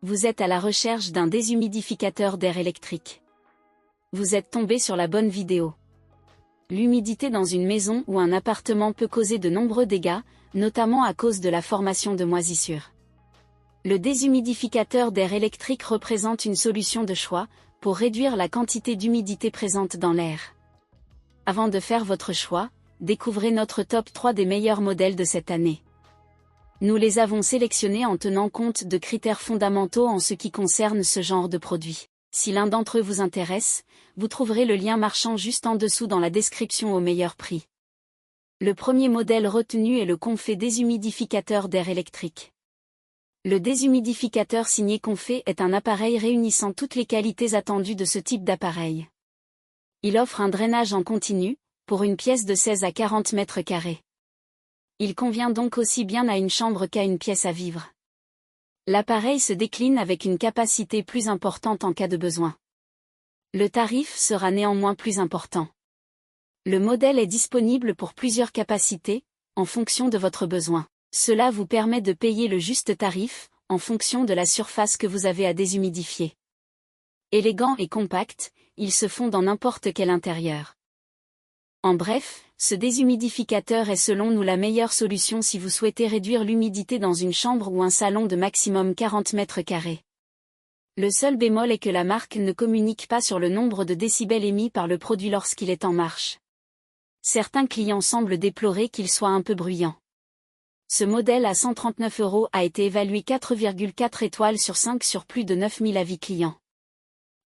Vous êtes à la recherche d'un déshumidificateur d'air électrique. Vous êtes tombé sur la bonne vidéo. L'humidité dans une maison ou un appartement peut causer de nombreux dégâts, notamment à cause de la formation de moisissures. Le déshumidificateur d'air électrique représente une solution de choix pour réduire la quantité d'humidité présente dans l'air. Avant de faire votre choix, découvrez notre top 3 des meilleurs modèles de cette année. Nous les avons sélectionnés en tenant compte de critères fondamentaux en ce qui concerne ce genre de produit. Si l'un d'entre eux vous intéresse, vous trouverez le lien marchand juste en dessous dans la description au meilleur prix. Le premier modèle retenu est le Comfé déshumidificateur d'air électrique. Le déshumidificateur signé Comfé est un appareil réunissant toutes les qualités attendues de ce type d'appareil. Il offre un drainage en continu, pour une pièce de 16 à 40 mètres carrés. Il convient donc aussi bien à une chambre qu'à une pièce à vivre. L'appareil se décline avec une capacité plus importante en cas de besoin. Le tarif sera néanmoins plus important. Le modèle est disponible pour plusieurs capacités, en fonction de votre besoin. Cela vous permet de payer le juste tarif, en fonction de la surface que vous avez à déshumidifier. Élégant et compact, il se fond dans n'importe quel intérieur. En bref, ce déshumidificateur est selon nous la meilleure solution si vous souhaitez réduire l'humidité dans une chambre ou un salon de maximum 40 mètres carrés. Le seul bémol est que la marque ne communique pas sur le nombre de décibels émis par le produit lorsqu'il est en marche. Certains clients semblent déplorer qu'il soit un peu bruyant. Ce modèle à 139 € a été évalué 4,4 étoiles sur 5 sur plus de 9000 avis clients.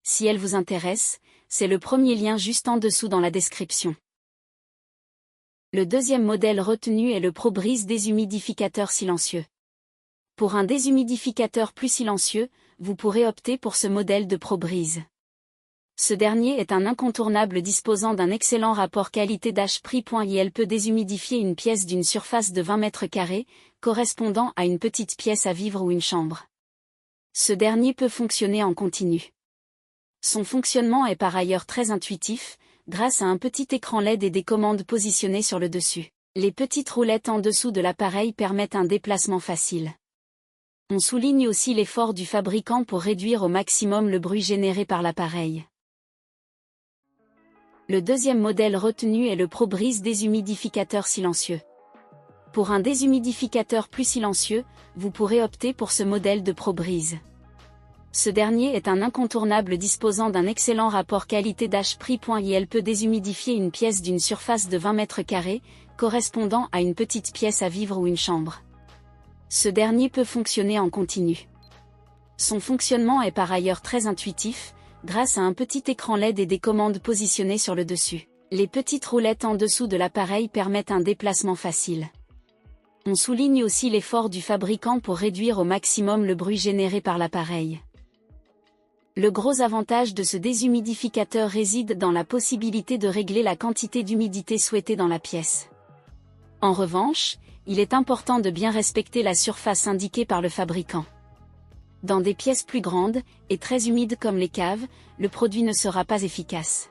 Si elle vous intéresse, c'est le premier lien juste en dessous dans la description. Le deuxième modèle retenu est le ProBreeze déshumidificateur silencieux. Pour un déshumidificateur plus silencieux, vous pourrez opter pour ce modèle de ProBreeze. Ce dernier est un incontournable disposant d'un excellent rapport qualité-prix. Il peut déshumidifier une pièce d'une surface de 20 mètres carrés, correspondant à une petite pièce à vivre ou une chambre. Ce dernier peut fonctionner en continu. Son fonctionnement est par ailleurs très intuitif, grâce à un petit écran LED et des commandes positionnées sur le dessus. Les petites roulettes en dessous de l'appareil permettent un déplacement facile. On souligne aussi l'effort du fabricant pour réduire au maximum le bruit généré par l'appareil. Le deuxième modèle retenu est le ProBreeze déshumidificateur silencieux. Pour un déshumidificateur plus silencieux, vous pourrez opter pour ce modèle de ProBreeze. Ce dernier est un incontournable disposant d'un excellent rapport qualité-prix. Il peut déshumidifier une pièce d'une surface de 20 mètres carrés, correspondant à une petite pièce à vivre ou une chambre. Ce dernier peut fonctionner en continu. Son fonctionnement est par ailleurs très intuitif, grâce à un petit écran LED et des commandes positionnées sur le dessus. Les petites roulettes en dessous de l'appareil permettent un déplacement facile. On souligne aussi l'effort du fabricant pour réduire au maximum le bruit généré par l'appareil. Le gros avantage de ce déshumidificateur réside dans la possibilité de régler la quantité d'humidité souhaitée dans la pièce. En revanche, il est important de bien respecter la surface indiquée par le fabricant. Dans des pièces plus grandes, et très humides comme les caves, le produit ne sera pas efficace.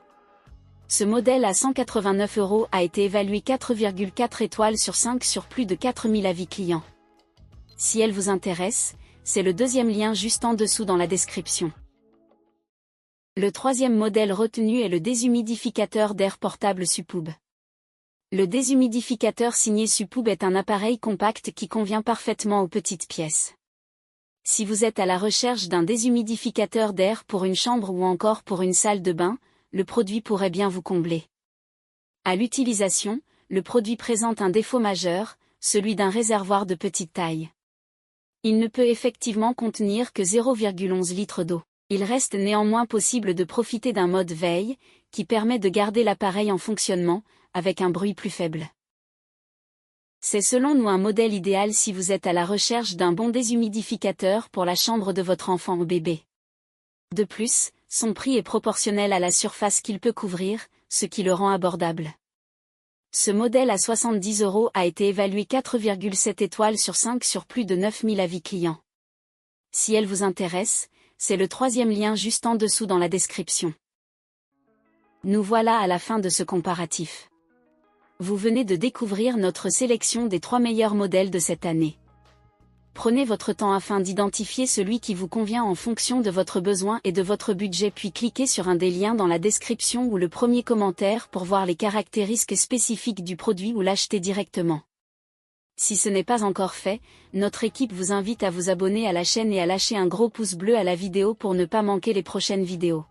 Ce modèle à 189 € a été évalué 4,4 étoiles sur 5 sur plus de 4000 avis clients. Si elle vous intéresse, c'est le deuxième lien juste en dessous dans la description. Le troisième modèle retenu est le déshumidificateur d'air portable Supoob. Le déshumidificateur signé Supoob est un appareil compact qui convient parfaitement aux petites pièces. Si vous êtes à la recherche d'un déshumidificateur d'air pour une chambre ou encore pour une salle de bain, le produit pourrait bien vous combler. À l'utilisation, le produit présente un défaut majeur, celui d'un réservoir de petite taille. Il ne peut effectivement contenir que 0,11 litres d'eau. Il reste néanmoins possible de profiter d'un mode veille, qui permet de garder l'appareil en fonctionnement, avec un bruit plus faible. C'est selon nous un modèle idéal si vous êtes à la recherche d'un bon déshumidificateur pour la chambre de votre enfant ou bébé. De plus, son prix est proportionnel à la surface qu'il peut couvrir, ce qui le rend abordable. Ce modèle à 70 € a été évalué 4,7 étoiles sur 5 sur plus de 9000 avis clients. Si elle vous intéresse, c'est le troisième lien juste en dessous dans la description. Nous voilà à la fin de ce comparatif. Vous venez de découvrir notre sélection des 3 meilleurs modèles de cette année. Prenez votre temps afin d'identifier celui qui vous convient en fonction de votre besoin et de votre budget, puis cliquez sur un des liens dans la description ou le premier commentaire pour voir les caractéristiques spécifiques du produit ou l'acheter directement. Si ce n'est pas encore fait, notre équipe vous invite à vous abonner à la chaîne et à lâcher un gros pouce bleu à la vidéo pour ne pas manquer les prochaines vidéos.